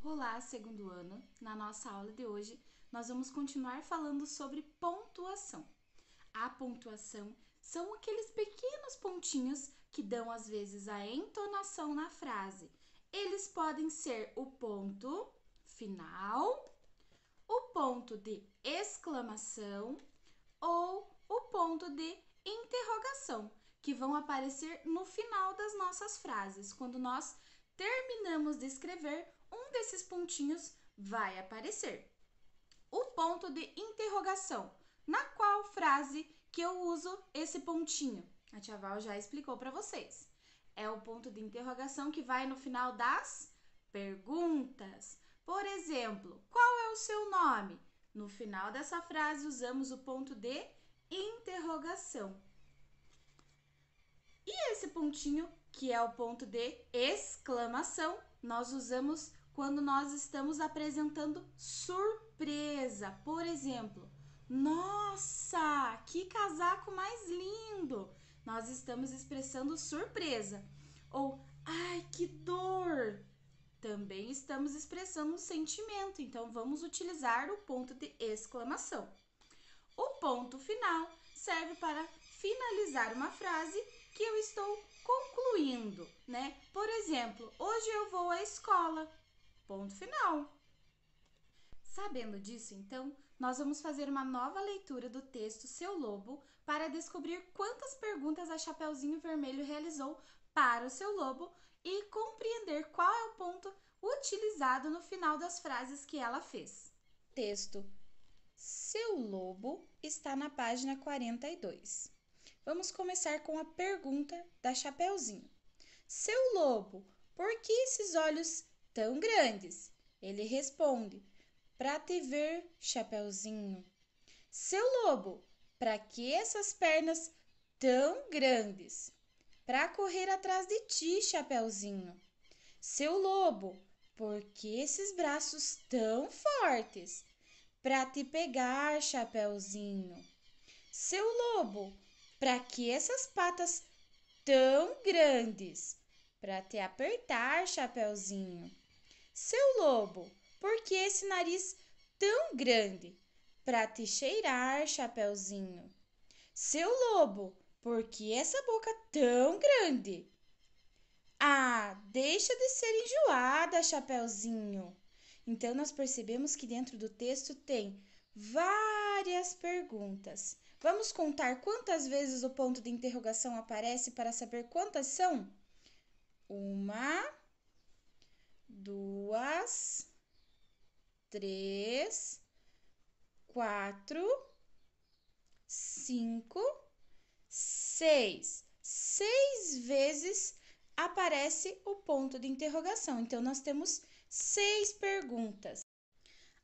Olá, segundo ano! Na nossa aula de hoje, nós vamos continuar falando sobre pontuação. A pontuação são aqueles pequenos pontinhos que dão, às vezes, a entonação na frase. Eles podem ser o ponto final, o ponto de exclamação ou o ponto de interrogação, que vão aparecer no final das nossas frases. Quando nós terminamos de escrever, um desses pontinhos vai aparecer. O ponto de interrogação. Na qual frase que eu uso esse pontinho? A tia Val já explicou para vocês. É o ponto de interrogação que vai no final das perguntas. Por exemplo, qual é o seu nome? No final dessa frase, usamos o ponto de interrogação. E esse pontinho, que é o ponto de exclamação, nós usamos quando nós estamos apresentando surpresa. Por exemplo, nossa, que casaco mais lindo! Nós estamos expressando surpresa. Ou, ai, que dor! Também estamos expressando um sentimento, então vamos utilizar o ponto de exclamação. O ponto final serve para finalizar uma frase que eu estou concluindo, né? Por exemplo, hoje eu vou à escola. Ponto final. Sabendo disso, então, nós vamos fazer uma nova leitura do texto Seu Lobo para descobrir quantas perguntas a Chapeuzinho Vermelho realizou para o seu lobo e compreender qual é o ponto utilizado no final das frases que ela fez. Texto Seu Lobo está na página 42. Vamos começar com a pergunta da Chapeuzinho. Seu lobo, por que esses olhos tão grandes? Ele responde, pra te ver, Chapeuzinho. Seu lobo, pra que essas pernas tão grandes? Pra correr atrás de ti, Chapeuzinho. Seu lobo, por que esses braços tão fortes? Pra te pegar, Chapeuzinho. Seu lobo, pra que essas patas tão grandes? Pra te apertar, Chapeuzinho. Seu lobo, por que esse nariz tão grande? Pra te cheirar, Chapeuzinho. Seu lobo, por que essa boca tão grande? Ah, deixa de ser enjoada, Chapeuzinho. Então, nós percebemos que dentro do texto tem várias perguntas. Vamos contar quantas vezes o ponto de interrogação aparece para saber quantas são? 1, 2, 3, 4, 5, 6. 6 vezes aparece o ponto de interrogação. Então, nós temos 6 perguntas.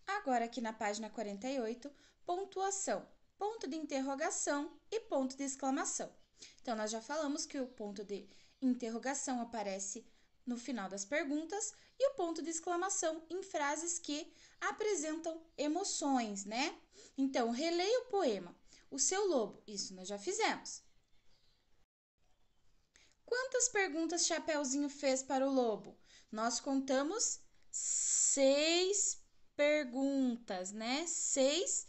Agora, aqui na página 48, pontuação, ponto de interrogação e ponto de exclamação. Então, nós já falamos que o ponto de interrogação aparece no final das perguntas e o ponto de exclamação em frases que apresentam emoções, né? Então, releia o poema. O seu lobo, isso nós já fizemos. Quantas perguntas Chapeuzinho fez para o lobo? Nós contamos 6 perguntas, né? 6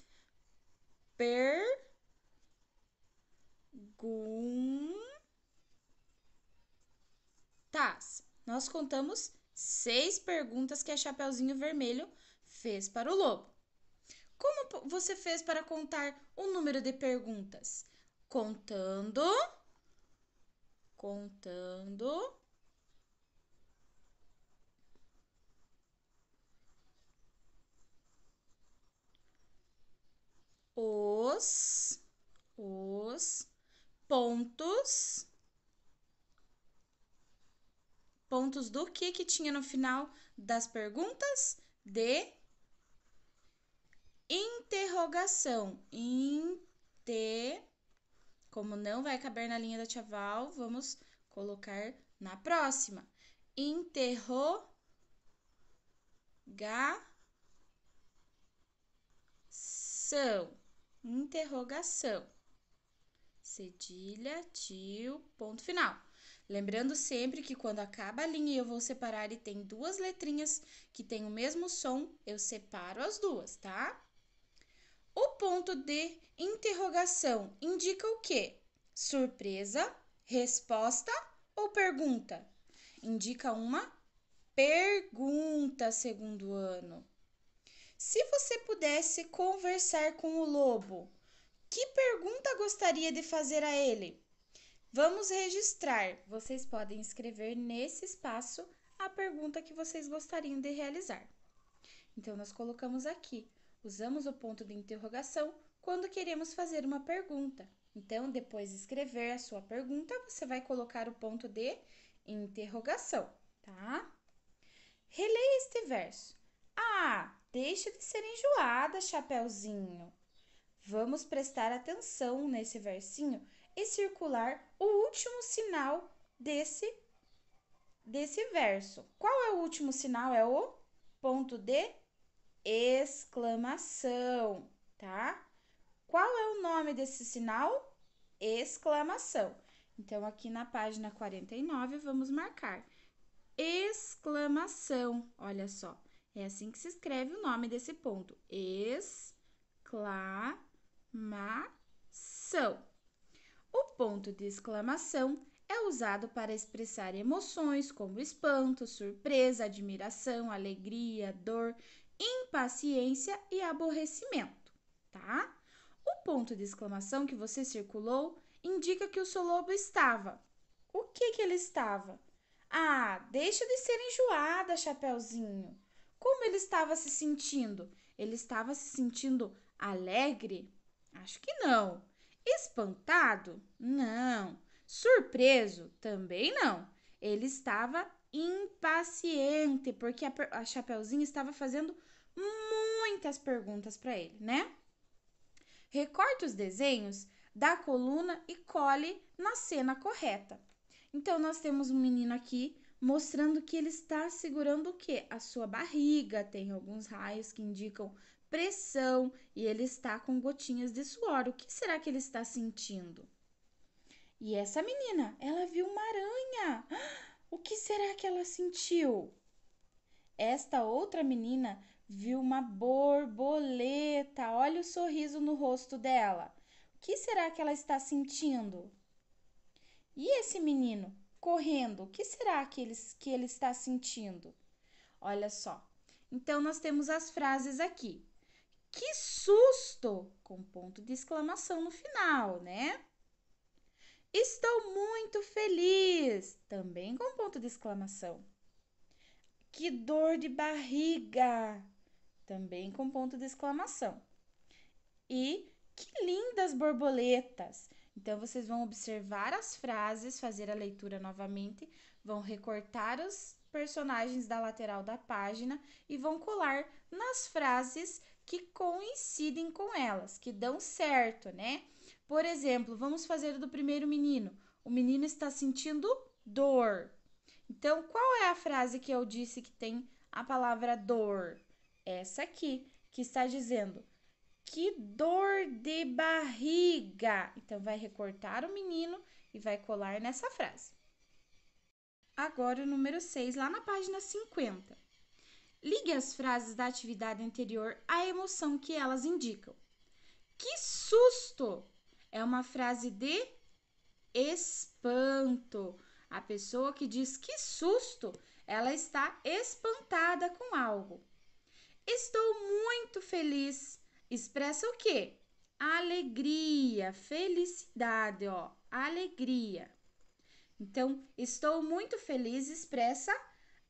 perguntas. Nós contamos 6 perguntas que a Chapeuzinho Vermelho fez para o lobo. Como você fez para contar o número de perguntas? Contando os pontos do que tinha no final das perguntas? De interrogação. Como não vai caber na linha da tia Val, vamos colocar na próxima. Interrogação. Interrogação. Cedilha, tio, ponto final. Lembrando sempre que quando acaba a linha e eu vou separar e tem duas letrinhas que têm o mesmo som, eu separo as duas, tá? O ponto de interrogação indica o quê? Surpresa, resposta ou pergunta? Indica uma pergunta, segundo ano. Se você pudesse conversar com o lobo, que pergunta gostaria de fazer a ele? Vamos registrar. Vocês podem escrever nesse espaço a pergunta que vocês gostariam de realizar. Então, nós colocamos aqui. Usamos o ponto de interrogação quando queremos fazer uma pergunta. Então, depois de escrever a sua pergunta, você vai colocar o ponto de interrogação, tá? Releia este verso. Ah, deixa de ser enjoada, Chapeuzinho. Vamos prestar atenção nesse versinho e circular o último sinal desse verso. Qual é o último sinal? É o ponto de exclamação, tá? Qual é o nome desse sinal? Exclamação. Então, aqui na página 49, vamos marcar exclamação. Olha só, é assim que se escreve o nome desse ponto. Exclamação. O ponto de exclamação é usado para expressar emoções como espanto, surpresa, admiração, alegria, dor, impaciência e aborrecimento, tá? O ponto de exclamação que você circulou indica que o seu lobo estava. O que ele estava? Ah, deixa de ser enjoada, Chapeuzinho. Como ele estava se sentindo? Ele estava se sentindo alegre? Acho que não. Espantado? Não. Surpreso? Também não. Ele estava impaciente, porque a Chapeuzinho estava fazendo muitas perguntas para ele, né? Recorte os desenhos da coluna e cole na cena correta. Então, nós temos um menino aqui mostrando que ele está segurando o quê? A sua barriga, tem alguns raios que indicam pressão e ele está com gotinhas de suor. O que será que ele está sentindo? E essa menina, ela viu uma aranha. O que será que ela sentiu? Esta outra menina viu uma borboleta. Olha o sorriso no rosto dela. O que será que ela está sentindo? E esse menino correndo, o que será que ele está sentindo? Olha só. Então, nós temos as frases aqui. Que susto! Com ponto de exclamação no final, né? Estou muito feliz! Também com ponto de exclamação. Que dor de barriga! Também com ponto de exclamação. E que lindas borboletas! Então, vocês vão observar as frases, fazer a leitura novamente, vão recortar os personagens da lateral da página e vão colar nas frases que coincidem com elas, que dão certo, né? Por exemplo, vamos fazer do primeiro menino. O menino está sentindo dor. Então, qual é a frase que eu disse que tem a palavra dor? Essa aqui, que está dizendo: que dor de barriga. Então, vai recortar o menino e vai colar nessa frase. Agora, o número 6, lá na página 50. Ligue as frases da atividade anterior à emoção que elas indicam. Que susto! É uma frase de espanto. A pessoa que diz que susto, ela está espantada com algo. Estou muito feliz. Expressa o quê? Alegria, felicidade, ó, alegria. Então, estou muito feliz expressa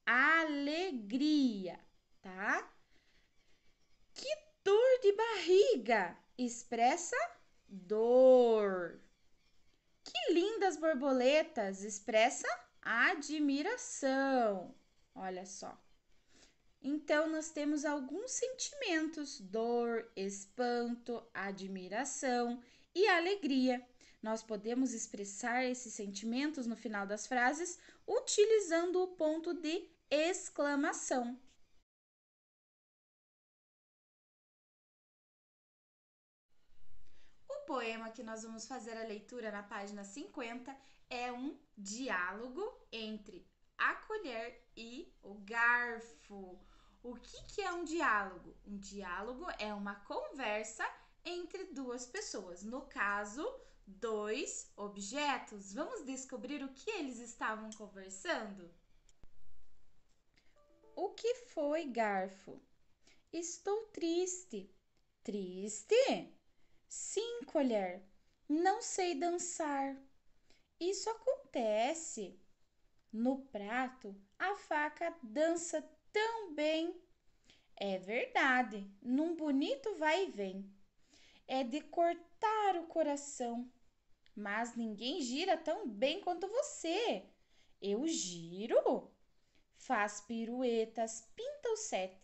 alegria, tá? Que dor de barriga expressa dor. Que lindas borboletas expressa admiração. Olha só. Então, nós temos alguns sentimentos: dor, espanto, admiração e alegria. Nós podemos expressar esses sentimentos no final das frases utilizando o ponto de exclamação. O poema que nós vamos fazer a leitura na página 50 é um diálogo entre a colher e o garfo. O que é um diálogo? Um diálogo é uma conversa entre duas pessoas, no caso, dois objetos. Vamos descobrir o que eles estavam conversando? O que foi, garfo? Estou triste. Triste? Sim, colher. Não sei dançar. Isso acontece. No prato, a faca dança tão bem. É verdade, num bonito vai e vem. É de cortar o coração. Mas ninguém gira tão bem quanto você. Eu giro? Faz piruetas, pinta o sete.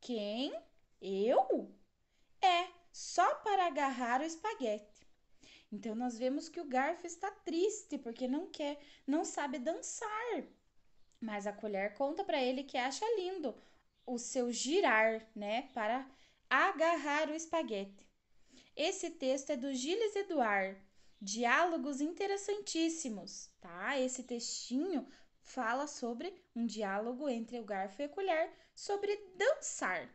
Quem? Eu? É, só para agarrar o espaguete. Então nós vemos que o garfo está triste porque não sabe dançar. Mas a colher conta para ele que acha lindo o seu girar, né, para agarrar o espaguete. Esse texto é do Gilles Eduard. Diálogos interessantíssimos, tá? Esse textinho fala sobre um diálogo entre o garfo e a colher sobre dançar.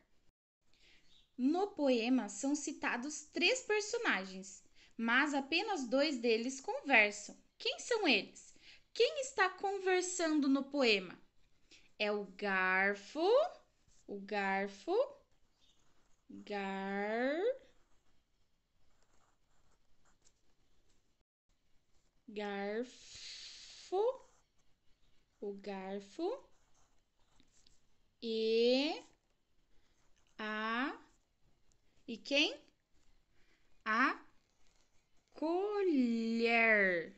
No poema são citados 3 personagens, mas apenas 2 deles conversam. Quem são eles? Quem está conversando no poema? É o garfo, o garfo, gar, garfo, o garfo e a e quem? A colher.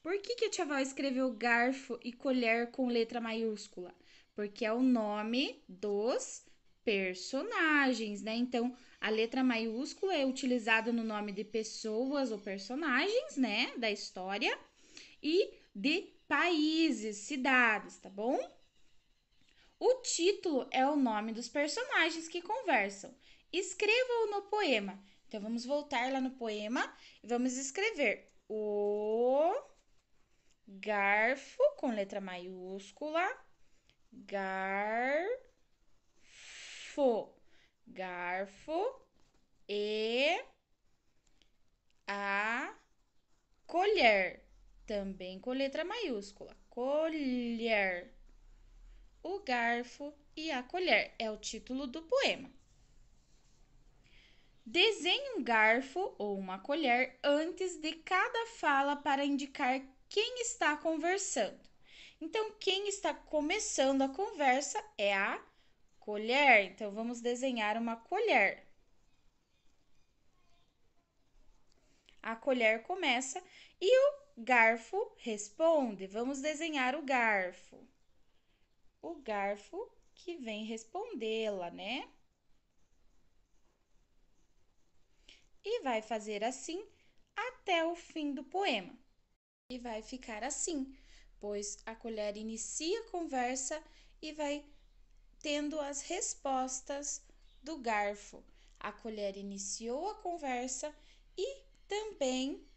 Por que a tia Val escreveu garfo e colher com letra maiúscula? Porque é o nome dos personagens, né? Então, a letra maiúscula é utilizada no nome de pessoas ou personagens, né? Da história e de países, cidades, tá bom? O título é o nome dos personagens que conversam. Escreva-o no poema. Então, vamos voltar lá no poema e vamos escrever o garfo com letra maiúscula, garfo, garfo e a colher, também com letra maiúscula, colher. O garfo e a colher é o título do poema. Desenhe um garfo ou uma colher antes de cada fala para indicar quem está conversando. Então, quem está começando a conversa é a colher. Então, vamos desenhar uma colher. A colher começa e o garfo responde. Vamos desenhar o garfo. O garfo que vem respondê-la, né? E vai fazer assim até o fim do poema. E vai ficar assim, pois a colher inicia a conversa e vai tendo as respostas do garfo. A colher iniciou a conversa e também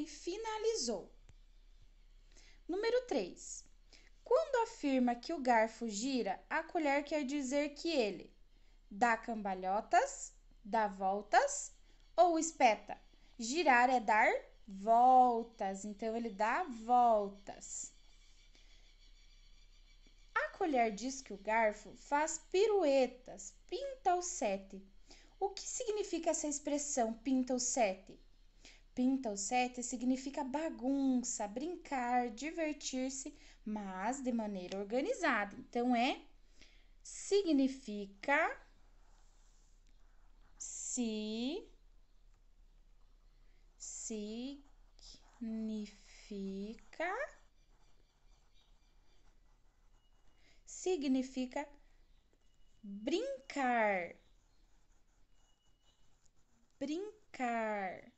finalizou. Número 3. Quando afirma que o garfo gira, a colher quer dizer que ele dá cambalhotas, dá voltas ou espeta. Girar é dar voltas, então ele dá voltas. A colher diz que o garfo faz piruetas, pinta o sete. O que significa essa expressão pinta o sete? Pinta o sete significa bagunça, brincar, divertir-se, mas de maneira organizada. Então significa significa brincar. Brincar.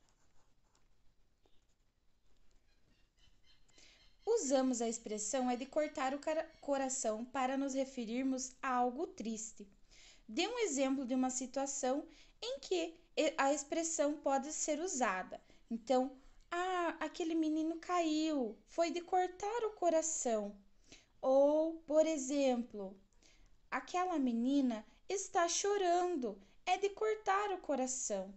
Usamos a expressão é de cortar o coração para nos referirmos a algo triste. Dê um exemplo de uma situação em que a expressão pode ser usada. Então, aquele menino caiu, foi de cortar o coração. Ou, por exemplo, aquela menina está chorando, é de cortar o coração.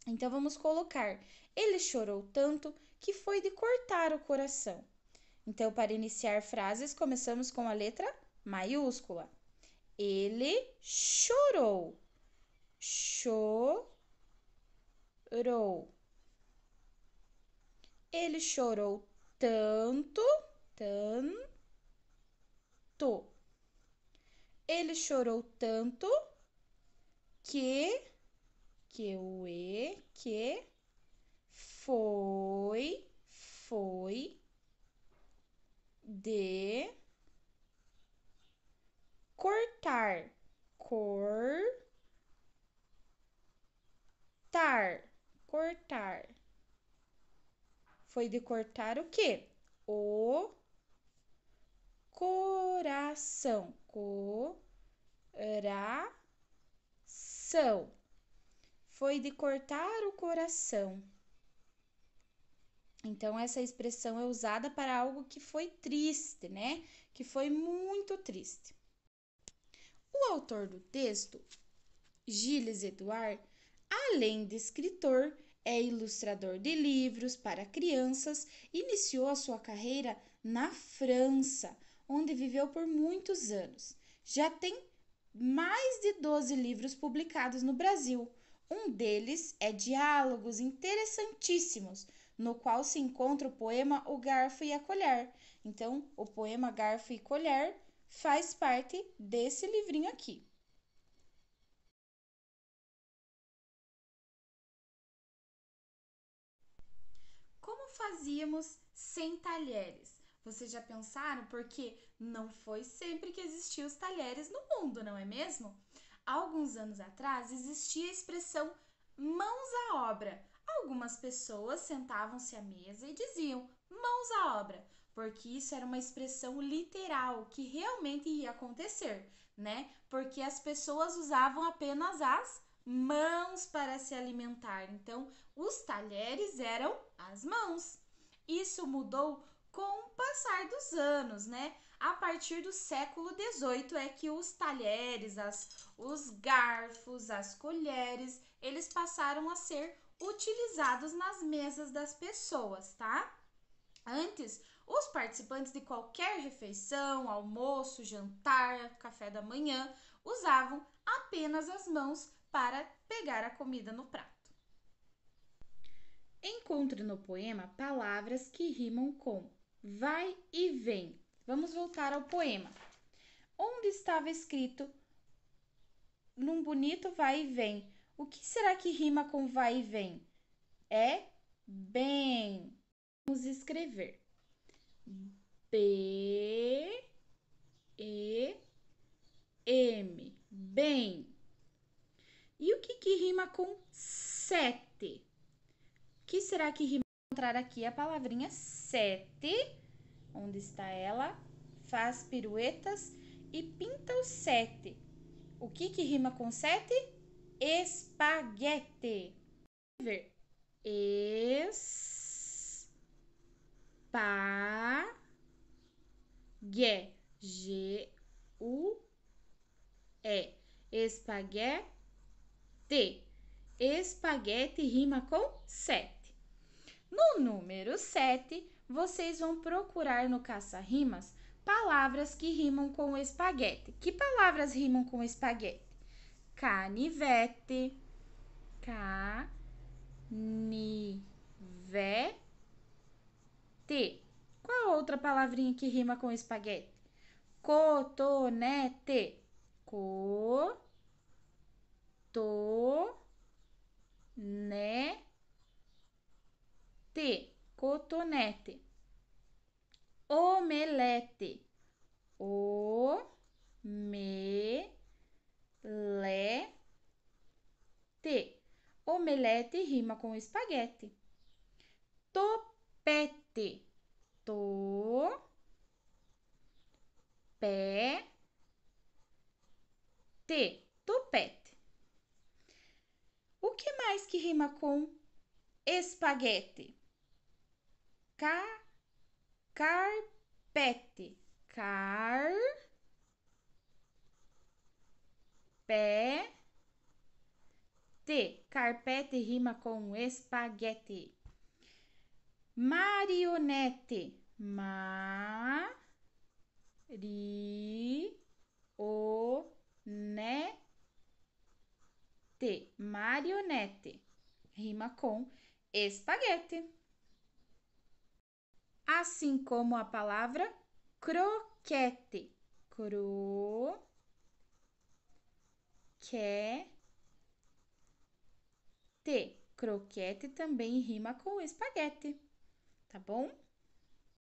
Então, vamos colocar: ele chorou tanto que foi de cortar o coração. Então, para iniciar frases, começamos com a letra maiúscula. Ele chorou. Chorou. Ele chorou tanto, tanto. Ele chorou tanto que que foi de cortar, cortar. Foi de cortar o quê? O coração, coração. Foi de cortar o coração. Então, essa expressão é usada para algo que foi triste, né? Que foi muito triste. O autor do texto, Gilles Edouard, além de escritor, é ilustrador de livros para crianças, iniciou a sua carreira na França, onde viveu por muitos anos. Já tem mais de 12 livros publicados no Brasil. Um deles é Diálogos Interessantíssimos, no qual se encontra o poema O Garfo e a Colher. Então, o poema Garfo e Colher faz parte desse livrinho aqui. Como fazíamos sem talheres? Vocês já pensaram? Porque não foi sempre que existiam os talheres no mundo, não é mesmo? Há alguns anos atrás existia a expressão mãos à obra. Algumas pessoas sentavam-se à mesa e diziam mãos à obra, porque isso era uma expressão literal que realmente ia acontecer, né? Porque as pessoas usavam apenas as mãos para se alimentar. Então, os talheres eram as mãos. Isso mudou com o passar dos anos, né? A partir do século XVIII é que os talheres, os garfos, as colheres, eles passaram a ser utilizados nas mesas das pessoas, tá? Antes, os participantes de qualquer refeição, almoço, jantar, café da manhã, usavam apenas as mãos para pegar a comida no prato. Encontre no poema palavras que rimam com vai e vem. Vamos voltar ao poema. Onde estava escrito num bonito vai e vem? O que será que rima com vai e vem? É bem. Vamos escrever. B-E-M. Bem. E o que rima com sete? O que será que rima? Encontrar aqui a palavrinha sete. Onde está ela? Faz piruetas e pinta o sete. O que rima com sete? Espaguete. Ver. G-U-E. Espaguete. Espaguete rima com sete. No número 7, vocês vão procurar no caça-rimas palavras que rimam com espaguete. Que palavras rimam com espaguete? Canivete, canivete. Qual outra palavrinha que rima com espaguete? Cotonete, cotonete. Omelete, omelete. Omelete rima com espaguete. Topete, topete. topete. O que mais que rima com espaguete? Carpete. Carpete rima com espaguete. Marionete. Marionete rima com espaguete. Assim como a palavra croquete. Croquete também rima com espaguete, tá bom?